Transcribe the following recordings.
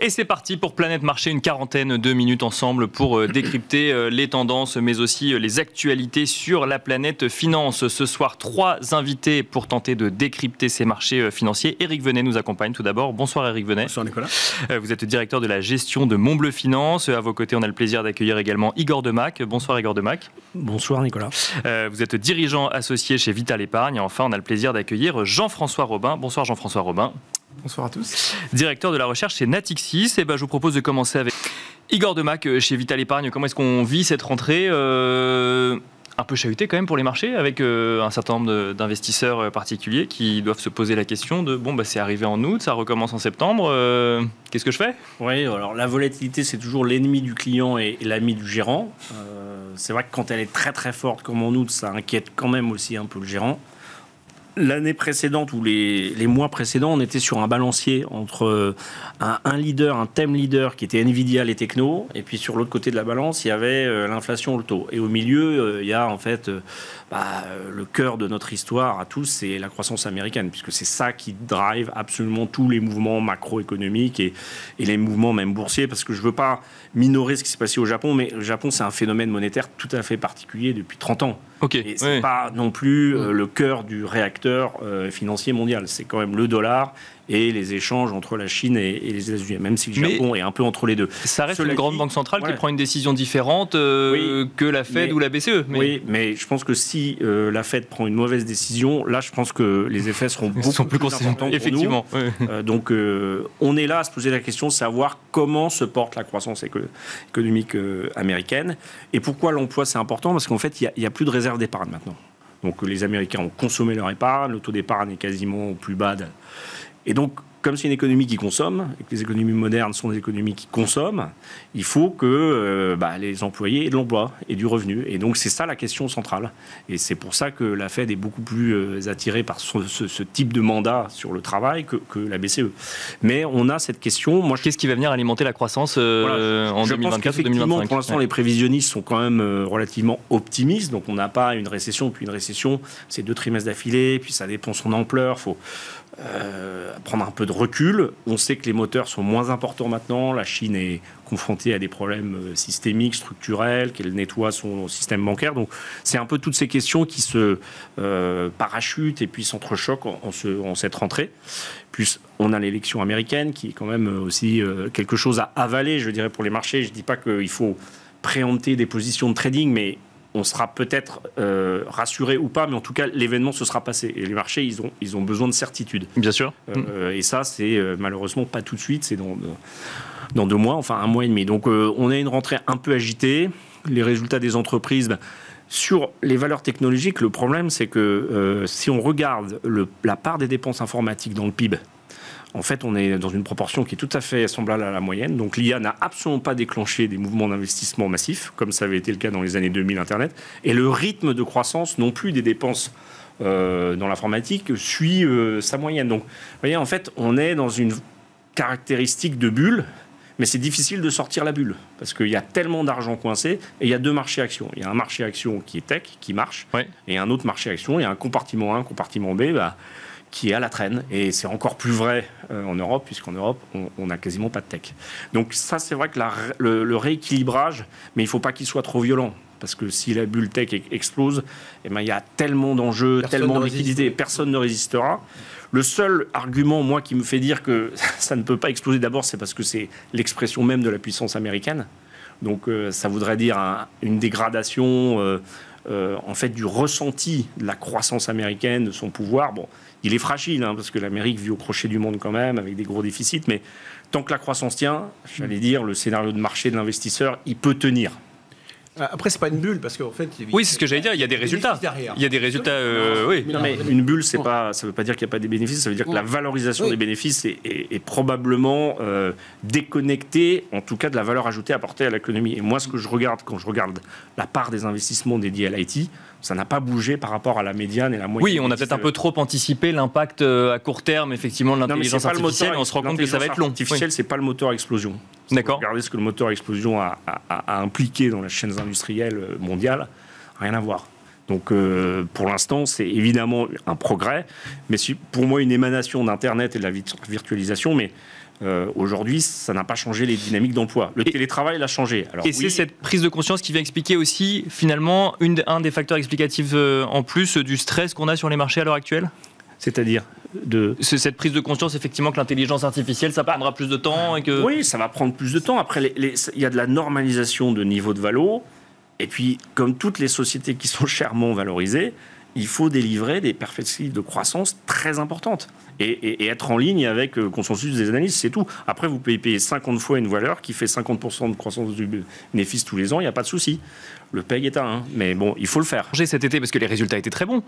Et c'est parti pour Planète Marché, une quarantaine de minutes ensemble pour décrypter les tendances, mais aussi les actualités sur la planète finance. Ce soir, 3 invités pour tenter de décrypter ces marchés financiers. Éric Venet nous accompagne tout d'abord. Bonsoir Éric Venet. Bonsoir Nicolas. Vous êtes directeur de la gestion de Montbleu Finance. À vos côtés, on a le plaisir d'accueillir également Igor Demac. Bonsoir Igor Demac. Bonsoir Nicolas. Vous êtes dirigeant associé chez Vital Épargne. Et enfin, on a le plaisir d'accueillir Jean-François Robin. Bonsoir Jean-François Robin. Bonsoir à tous. Directeur de la recherche chez Natixis. Et je vous propose de commencer avec Igor Demac chez Vital Épargne. Comment est-ce qu'on vit cette rentrée un peu chahutée quand même pour les marchés, avec un certain nombre d'investisseurs particuliers qui doivent se poser la question de c'est arrivé en août, ça recommence en septembre, qu'est-ce que je fais ? Oui, alors la volatilité c'est toujours l'ennemi du client et l'ami du gérant. C'est vrai que quand elle est très très forte comme en août, ça inquiète quand même aussi un peu le gérant. L'année précédente ou les mois précédents, on était sur un balancier entre un leader, un thème leader qui était Nvidia, les technos, et puis sur l'autre côté de la balance, il y avait l'inflation, le taux. Et au milieu, il y a en fait le cœur de notre histoire à tous, c'est la croissance américaine, puisque c'est ça qui drive absolument tous les mouvements macroéconomiques et les mouvements même boursiers, parce que je ne veux pas minorer ce qui s'est passé au Japon, mais le Japon, c'est un phénomène monétaire tout à fait particulier depuis 30 ans. Okay. Et ce n'est pas non plus le cœur du réacteur financier mondial. C'est quand même le dollar et les échanges entre la Chine et les États-Unis, même si le Japon est un peu entre les deux. Ça reste une grande banque centrale qui prend une décision différente que la Fed ou la BCE. Oui, mais je pense que si la Fed prend une mauvaise décision, là, je pense que les effets seront beaucoup plus importants effectivement. Pour nous. Donc, on est là à se poser la question de savoir comment se porte la croissance économique américaine. Et pourquoi l'emploi, c'est important ? Parce qu'en fait, il n'y a plus de réserve d'épargne maintenant. Donc, les Américains ont consommé leur épargne, le taux d'épargne est quasiment au plus bas. Et donc, comme c'est une économie qui consomme, et que les économies modernes sont des économies qui consomment, il faut que les employés aient de l'emploi et du revenu. Et donc, c'est ça la question centrale. Et c'est pour ça que la Fed est beaucoup plus attirée par ce type de mandat sur le travail que la BCE. Mais on a cette question... Qu'est-ce qui va venir alimenter la croissance en 2024 ou 2025 ? Pour l'instant, les prévisionnistes sont quand même relativement optimistes. Donc, on n'a pas une récession. Puis une récession, c'est 2 trimestres d'affilée. Puis ça dépend de son ampleur. Il faut... prendre un peu de recul. On sait que les moteurs sont moins importants maintenant. La Chine est confrontée à des problèmes systémiques, structurels, qu'elle nettoie son système bancaire. Donc, c'est un peu toutes ces questions qui se parachutent et puis s'entrechoquent en cette rentrée. Puis, on a l'élection américaine qui est quand même aussi quelque chose à avaler, je dirais, pour les marchés. Je ne dis pas qu'il faut préempter des positions de trading, mais on sera peut-être rassuré ou pas, mais en tout cas, l'événement se sera passé. Et les marchés, ils ont besoin de certitude. Bien sûr. Et ça, c'est malheureusement pas tout de suite, c'est dans 2 mois, enfin 1 mois et demi. Donc, on a une rentrée un peu agitée. Les résultats des entreprises... Sur les valeurs technologiques, le problème, c'est que si on regarde la part des dépenses informatiques dans le PIB, en fait, on est dans une proportion qui est tout à fait semblable à la moyenne. Donc, l'IA n'a absolument pas déclenché des mouvements d'investissement massifs, comme ça avait été le cas dans les années 2000 Internet. Et le rythme de croissance non plus des dépenses dans l'informatique suit sa moyenne. Donc, vous voyez, en fait, on est dans une caractéristique de bulle, mais c'est difficile de sortir la bulle, parce qu'il y a tellement d'argent coincé, et il y a 2 marchés actions. Il y a un marché action qui est tech, qui marche, et un autre marché action, il y a un compartiment A, un compartiment B, qui est à la traîne. Et c'est encore plus vrai en Europe, puisqu'en Europe, on n'a quasiment pas de tech. Donc ça, c'est vrai que le rééquilibrage, mais il ne faut pas qu'il soit trop violent. Parce que si la bulle tech explose, il y a tellement d'enjeux, tellement de liquidités, personne ne résistera. Le seul argument, moi, qui me fait dire que ça ne peut pas exploser, d'abord, c'est parce que c'est l'expression même de la puissance américaine. Donc ça voudrait dire une dégradation en fait, du ressenti de la croissance américaine, de son pouvoir. Bon, il est fragile, parce que l'Amérique vit au crochet du monde quand même, avec des gros déficits. Mais tant que la croissance tient, j'allais dire, le scénario de marché de l'investisseur, il peut tenir. Après, c'est pas une bulle, parce qu'en fait... Oui, c'est ce que j'allais dire, il y a des résultats. Il y a des résultats, oui. Non, mais une bulle, ça ne veut pas dire qu'il n'y a pas des bénéfices, ça veut dire que la valorisation des bénéfices est probablement déconnectée, en tout cas, de la valeur ajoutée apportée à l'économie. Et moi, ce que je regarde, quand je regarde la part des investissements dédiés à l'IT, ça n'a pas bougé par rapport à la médiane et la moyenne. Oui, on a peut-être un peu trop anticipé l'impact à court terme, effectivement, de l'intelligence artificielle, et on se rend compte que ça va être long. L'intelligence artificielle, c'est pas le moteur à explosion. D'accord. Regardez ce que le moteur à explosion a impliqué dans les chaînes industrielles mondiales, rien à voir. Donc, pour l'instant, c'est évidemment un progrès, mais c'est pour moi une émanation d'Internet et de la virtualisation, mais Aujourd'hui, ça n'a pas changé les dynamiques d'emploi. Le télétravail l'a changé. Alors, et c'est cette prise de conscience qui vient expliquer aussi, finalement, un des facteurs explicatifs en plus du stress qu'on a sur les marchés à l'heure actuelle ? C'est-à-dire C'est cette prise de conscience, effectivement, que l'intelligence artificielle, ça prendra plus de temps et que... Oui, ça va prendre plus de temps. Après, il y a de la normalisation de niveau de valo. Et puis, comme toutes les sociétés qui sont chèrement valorisées, il faut délivrer des perspectives de croissance très importantes et être en ligne avec le consensus des analystes, c'est tout. Après, vous pouvez payer 50 fois une valeur qui fait 50% de croissance du bénéfice tous les ans, il n'y a pas de souci. Le PEG est à 1, mais bon, il faut le faire. Cet été, parce que les résultats étaient très bons.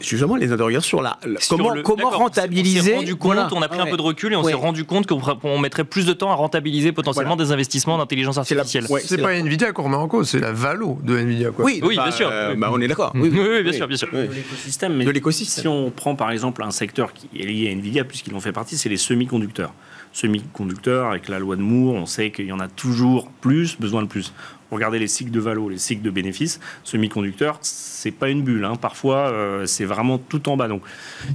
Justement, les interrogations sur comment rentabiliser. On s'est rendu compte, on a pris un peu de recul et on s'est rendu compte qu'on mettrait plus de temps à rentabiliser potentiellement des investissements d'intelligence artificielle. C'est pas Nvidia qu'on remet en cause, c'est la valo de Nvidia. Oui, bien sûr. On est d'accord. Oui, bien sûr. De l'écosystème. Mais si on prend par exemple un secteur qui est lié à Nvidia, puisqu'il en fait partie, c'est les semi-conducteurs. Semi-conducteurs, avec la loi de Moore, on sait qu'il y en a toujours besoin de plus. Regardez les cycles de valo, les cycles de bénéfices. Semi-conducteurs, c'est pas une bulle. Parfois, c'est vraiment tout en bas. Donc,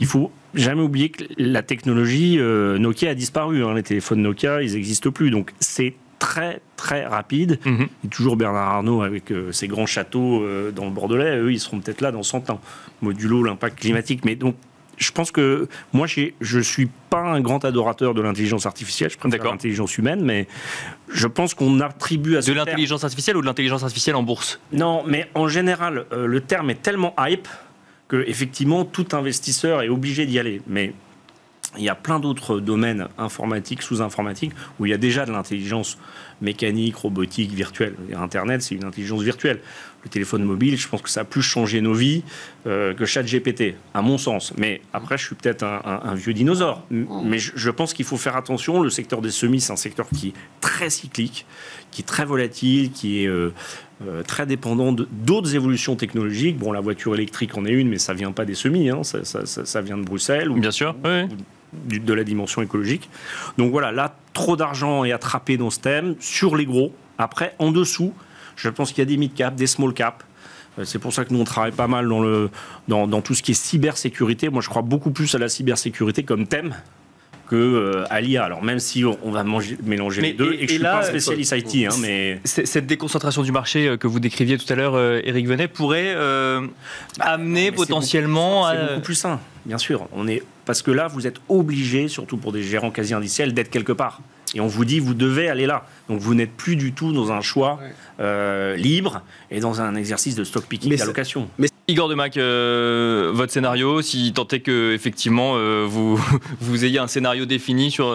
il faut jamais oublier que la technologie Nokia a disparu. Les téléphones Nokia, ils n'existent plus. Donc, c'est très, très rapide. Et toujours Bernard Arnault avec ses grands châteaux dans le Bordelais. Eux, ils seront peut-être là dans 100 ans. Modulo l'impact climatique. Mais donc, je pense que moi, je suis pas un grand adorateur de l'intelligence artificielle. Je préfère l'intelligence humaine, mais je pense qu'on attribue à ce de l'intelligence artificielle ou de l'intelligence artificielle en bourse ? Non, mais en général, le terme est tellement hype que effectivement tout investisseur est obligé d'y aller. Mais il y a plein d'autres domaines informatiques, sous-informatiques, où il y a déjà de l'intelligence mécanique, robotique, virtuelle. Internet, c'est une intelligence virtuelle. Le téléphone mobile, je pense que ça a plus changé nos vies que ChatGPT, à mon sens. Mais après, je suis peut-être un vieux dinosaure. Mais je pense qu'il faut faire attention. Le secteur des semis, c'est un secteur qui est très cyclique, qui est très volatile, qui est très dépendant d'autres évolutions technologiques. Bon, la voiture électrique en est une, mais ça ne vient pas des semis. Ça vient de Bruxelles. Bien sûr, oui. De la dimension écologique. Donc voilà, là, trop d'argent est attrapé dans ce thème, sur les gros. Après, en dessous, je pense qu'il y a des mid-cap, des small-cap. C'est pour ça que nous, on travaille pas mal dans tout ce qui est cybersécurité. Moi, je crois beaucoup plus à la cybersécurité comme thème qu'à l'IA. Alors, même si on va mélanger les deux, et que je ne suis pas un spécialiste IT, mais... Cette déconcentration du marché que vous décriviez tout à l'heure, Éric Venet, pourrait amener potentiellement C'est beaucoup plus sain, bien sûr. Parce que là, vous êtes obligé, surtout pour des gérants quasi indiciels, d'être quelque part. Et on vous dit, vous devez aller là. Donc, vous n'êtes plus du tout dans un choix libre et dans un exercice de stock picking d'allocation. Igor Demac, votre scénario, si tant est que effectivement vous ayez un scénario défini sur...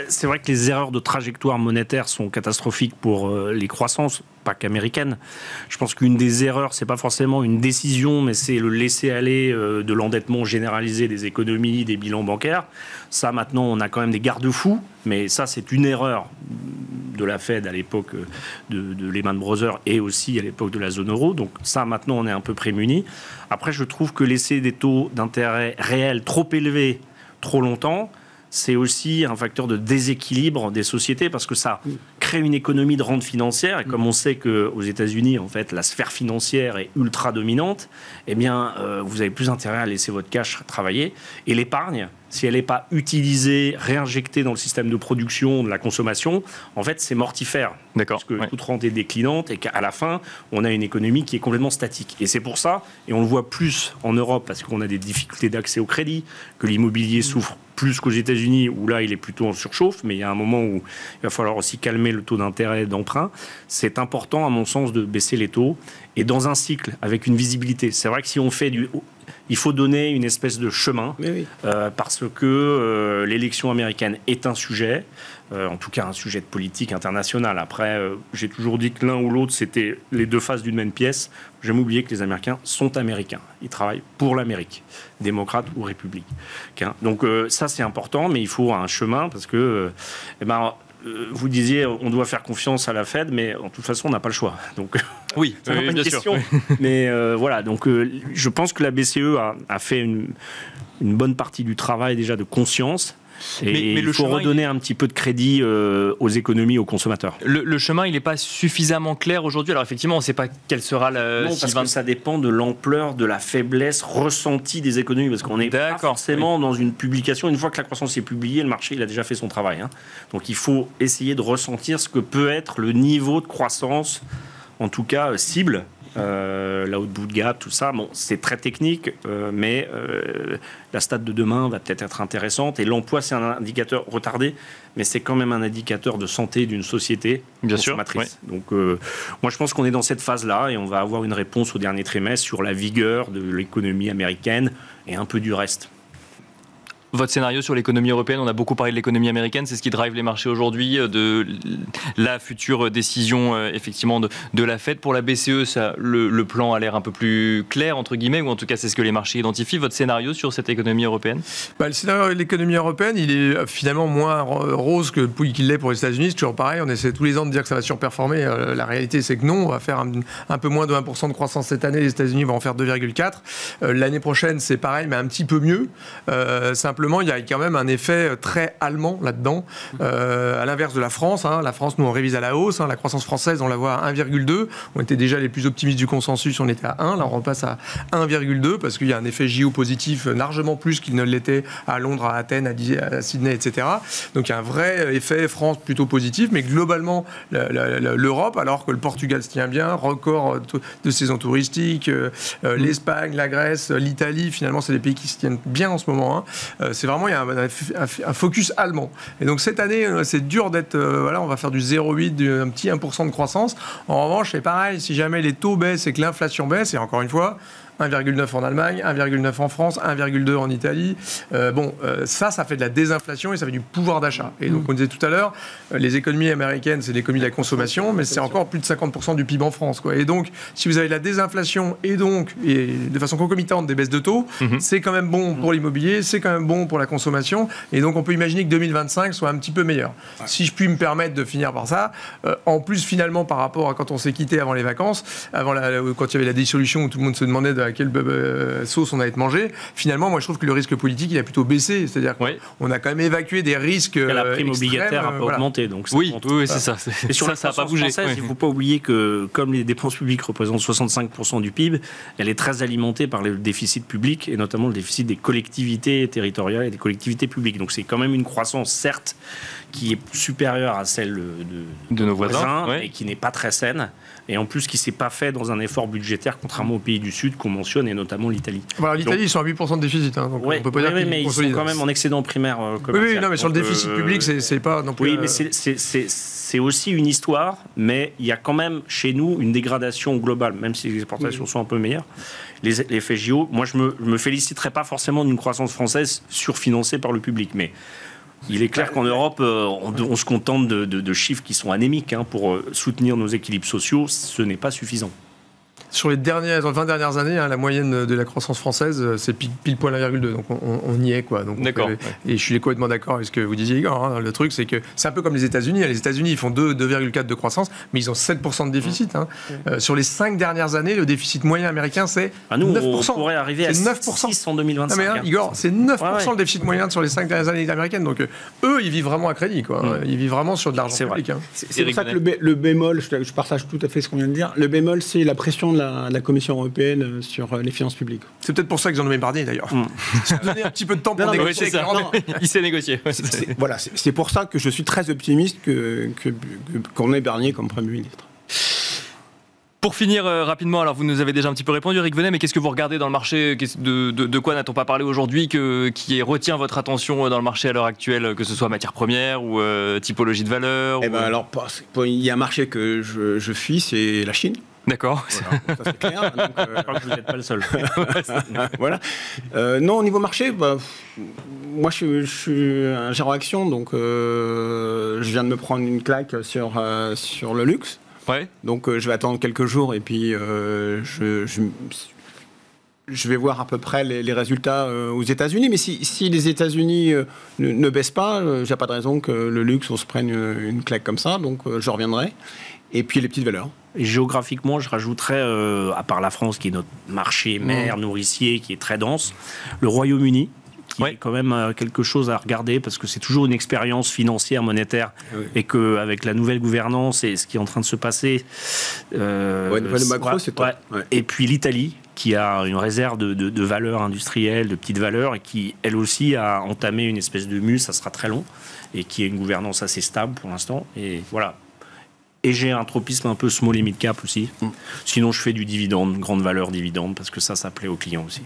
c'est vrai que les erreurs de trajectoire monétaire sont catastrophiques pour les croissances, pas qu'américaines. Je pense qu'une des erreurs, c'est pas forcément une décision, mais c'est le laisser-aller de l'endettement généralisé des économies, des bilans bancaires. Ça, maintenant, on a quand même des garde-fous, mais ça, c'est une erreur de la Fed à l'époque de Lehman Brothers et aussi à l'époque de la zone euro. Donc ça, maintenant, on est un peu prémunis. Après, je trouve que laisser des taux d'intérêt réels trop élevés trop longtemps, c'est aussi un facteur de déséquilibre des sociétés parce que ça crée une économie de rente financière. Et comme on sait qu'aux États-Unis, en fait, la sphère financière est ultra dominante, eh bien, vous avez plus intérêt à laisser votre cash travailler. Et l'épargne, si elle n'est pas utilisée, réinjectée dans le système de production, de la consommation, en fait, c'est mortifère. D'accord. Parce que toute rente est déclinante et qu'à la fin, on a une économie qui est complètement statique. Et c'est pour ça, et on le voit plus en Europe, parce qu'on a des difficultés d'accès au crédit, que l'immobilier souffre plus qu'aux États-Unis, où là, il est plutôt en surchauffe, mais il y a un moment où il va falloir aussi calmer le taux d'intérêt d'emprunt. C'est important, à mon sens, de baisser les taux. Et dans un cycle, avec une visibilité. C'est vrai que si on fait il faut donner une espèce de chemin, parce que l'élection américaine est un sujet, en tout cas un sujet de politique internationale. Après, j'ai toujours dit que l'un ou l'autre, c'était les deux faces d'une même pièce. J'aime oublier que les Américains sont américains. Ils travaillent pour l'Amérique, démocrate ou républicain. Donc ça, c'est important, mais il faut un chemin, parce que... vous disiez, on doit faire confiance à la Fed, mais de toute façon, on n'a pas le choix. Donc, oui, c'est pas une question. Mais voilà, donc je pense que la BCE a fait une bonne partie du travail déjà de conscience. Et il faut redonner un petit peu de crédit aux économies, aux consommateurs. Le chemin, il n'est pas suffisamment clair aujourd'hui. Alors effectivement, on ne sait pas quelle sera la... Non, parce que ça dépend de l'ampleur, de la faiblesse ressentie des économies. Parce qu'on n'est pas forcément dans une publication. Une fois que la croissance est publiée, le marché il a déjà fait son travail. Donc il faut essayer de ressentir ce que peut être le niveau de croissance, en tout cas cible. L'output gap, tout ça, bon, c'est très technique, mais la stat de demain va peut-être être intéressante. Et l'emploi, c'est un indicateur retardé, mais c'est quand même un indicateur de santé d'une société consommatrice. Donc, moi, je pense qu'on est dans cette phase-là et on va avoir une réponse au dernier trimestre sur la vigueur de l'économie américaine et un peu du reste. Votre scénario sur l'économie européenne, on a beaucoup parlé de l'économie américaine, c'est ce qui drive les marchés aujourd'hui, de la future décision effectivement de la Fed. Pour la BCE, ça, le plan a l'air un peu plus clair, entre guillemets, ou en tout cas c'est ce que les marchés identifient. Votre scénario sur cette économie européenne ? Le scénario de l'économie européenne, il est finalement moins rose qu'il l'est pour les États-Unis. C'est toujours pareil, on essaie tous les ans de dire que ça va surperformer. La réalité, c'est que non, on va faire un peu moins de 1% de croissance cette année, les États-Unis vont en faire 2,4%. L'année prochaine, c'est pareil, mais un petit peu mieux. Simplement, il y a quand même un effet très allemand là-dedans, à l'inverse de la France. La France, nous, on révise à la hausse. La croissance française, on la voit à 1,2. On était déjà les plus optimistes du consensus, on était à 1. Là, on repasse à 1,2 parce qu'il y a un effet géopositif largement plus qu'il ne l'était à Londres, à Athènes, à Sydney, etc. Donc, il y a un vrai effet France plutôt positif. Mais globalement, l'Europe, alors que le Portugal se tient bien, record de saison touristique, l'Espagne, la Grèce, l'Italie, finalement, c'est des pays qui se tiennent bien en ce moment. C'est vraiment, il y a un focus allemand. Et donc cette année, c'est dur d'être... on va faire du 0,8, un petit 1% de croissance. En revanche, c'est pareil, si jamais les taux baissent et que l'inflation baisse, et encore une fois, 1,9 en Allemagne, 1,9 en France, 1,2 en Italie. Ça fait de la désinflation et ça fait du pouvoir d'achat. Et donc, on disait tout à l'heure, les économies américaines, c'est l'économie de la consommation, mais c'est encore plus de 50% du PIB en France, quoi. Et donc, si vous avez de la désinflation et de façon concomitante des baisses de taux, c'est quand même bon pour l'immobilier, c'est quand même bon pour la consommation. Et donc, on peut imaginer que 2025 soit un petit peu meilleur. Ouais. Si je puis me permettre de finir par ça, en plus, finalement, par rapport à quand on s'est quitté avant les vacances, quand il y avait la dissolution où tout le monde se demandait à quelle sauce on allait être mangé, finalement, moi, je trouve que le risque politique, il a plutôt baissé. C'est-à-dire qu'on a quand même évacué des risques la prime obligataire a pas augmenté. Donc oui, c'est ça. Et sur ça n'a pas bougé. Il ne faut pas oublier que, comme les dépenses publiques représentent 65% du PIB, elle est très alimentée par le déficit public, et notamment le déficit des collectivités territoriales et des collectivités publiques. Donc c'est quand même une croissance, certes, qui est supérieure à celle de nos voisins, et qui n'est pas très saine. Et en plus, qui ne s'est pas fait dans un effort budgétaire, contrairement aux pays du Sud qu'on mentionne, et notamment l'Italie. Voilà, l'Italie, ils sont à 8% de déficit. Donc on peut pas dire mais ils sont quand même en excédent primaire commercial. Oui, non, mais sur le déficit public, c'est pas non plus... Oui, mais c'est aussi une histoire, mais il y a quand même chez nous une dégradation globale, même si les exportations sont un peu meilleures. Les FGO, moi, je me féliciterais pas forcément d'une croissance française surfinancée par le public, mais... Il est clair qu'en Europe, on se contente de chiffres qui sont anémiques pour soutenir nos équilibres sociaux. Ce n'est pas suffisant. Sur les 20 dernières années, la moyenne de la croissance française, c'est pile poil 1,2. Donc on y est, quoi. Donc, d'accord. Et je suis complètement d'accord avec ce que vous disiez, Igor. Le truc, c'est que c'est un peu comme les États-Unis. Les États-Unis, ils font 2,4 de croissance, mais ils ont 7% de déficit. Sur les 5 dernières années, le déficit moyen américain, c'est 9%. On pourrait arriver à 6 en 2025. Non, mais, Igor, c'est 9% le déficit moyen sur les 5 dernières années américaines. Donc eux, ils vivent vraiment à crédit, quoi. Ils vivent vraiment sur de l'argent public. C'est pour ça que le bémol, je partage tout à fait ce qu'on vient de dire, le bémol, c'est la pression de la Commission européenne sur les finances publiques. C'est peut-être pour ça qu'ils ont nommé Barnier, d'ailleurs. Donner un petit peu de temps pour négocier. Il s'est négocié. Voilà, c'est pour ça que je suis très optimiste qu'on ait Barnier comme Premier ministre. Pour finir rapidement, alors vous nous avez déjà un petit peu répondu, Eric Venet, mais qu'est-ce que vous regardez dans le marché ? De quoi n'a-t-on pas parlé aujourd'hui qui retient votre attention dans le marché à l'heure actuelle, que ce soit matière première ou typologie de valeur Alors, il y a un marché que je fuis, c'est la Chine. D'accord. Voilà, ça c'est clair. Donc, je crois que vous n'êtes pas le seul. Voilà. Non, au niveau marché, moi je suis un gérant action, donc je viens de me prendre une claque sur le luxe. Ouais. Donc je vais attendre quelques jours et puis je vais voir à peu près les résultats aux États-Unis. Mais si les États-Unis ne baissent pas, j'ai pas de raison que le luxe on se prenne une claque comme ça. Donc je reviendrai. Et puis les petites valeurs. Et géographiquement, je rajouterais, à part la France, qui est notre marché mère, nourricier, qui est très dense, le Royaume-Uni, qui est quand même quelque chose à regarder, parce que c'est toujours une expérience financière, monétaire, et qu'avec la nouvelle gouvernance et ce qui est en train de se passer... le macro, c'est top. Ouais. Et puis l'Italie, qui a une réserve de valeurs industrielles, de petites valeurs, et qui, elle aussi, a entamé une espèce de mue, ça sera très long, et qui a une gouvernance assez stable pour l'instant. Et voilà. Et j'ai un tropisme un peu small et mid cap aussi. Sinon, je fais du dividende, grande valeur dividende, parce que ça plaît aux clients aussi.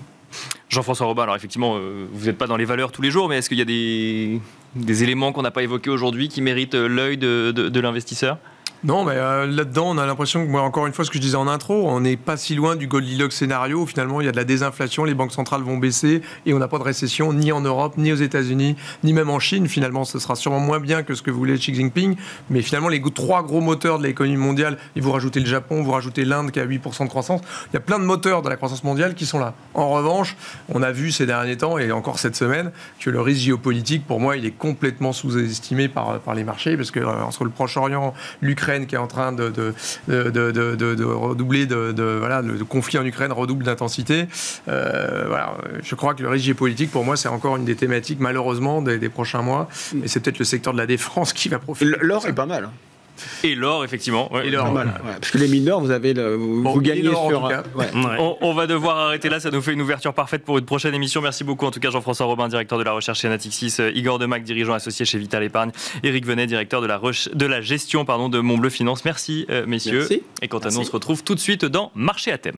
Jean-François Robin, alors effectivement, vous n'êtes pas dans les valeurs tous les jours, mais est-ce qu'il y a des éléments qu'on n'a pas évoqués aujourd'hui qui méritent l'œil de l'investisseur ? Non, mais là-dedans, on a l'impression que, moi, encore une fois, ce que je disais en intro, on n'est pas si loin du Goldilocks scénario où finalement il y a de la désinflation, les banques centrales vont baisser et on n'a pas de récession ni en Europe, ni aux États-Unis, ni même en Chine. Finalement, ce sera sûrement moins bien que ce que voulait Xi Jinping. Mais finalement, les trois gros moteurs de l'économie mondiale, et vous rajoutez le Japon, vous rajoutez l'Inde qui a 8% de croissance, il y a plein de moteurs de la croissance mondiale qui sont là. En revanche, on a vu ces derniers temps, et encore cette semaine, que le risque géopolitique, pour moi, il est complètement sous-estimé par les marchés, parce que entre le Proche-Orient, l'Ukraine, qui est en train de redoubler, le conflit en Ukraine redouble d'intensité. Je crois que le risque géopolitique, pour moi, c'est encore une des thématiques, malheureusement, des prochains mois. Et c'est peut-être le secteur de la défense qui va profiter. L'or est pas mal. Et l'or, effectivement. Ouais. Et l'or, parce que les mineurs, vous gagnez sur... On va devoir arrêter là, ça nous fait une ouverture parfaite pour une prochaine émission. Merci beaucoup en tout cas Jean-François Robin, directeur de la recherche chez Natixis, Igor Demac, dirigeant associé chez Vital Épargne, Éric Venet, directeur de la gestion de Montbleu Finance. Merci messieurs. Merci. Et quant à nous, on se retrouve tout de suite dans Marché à thème.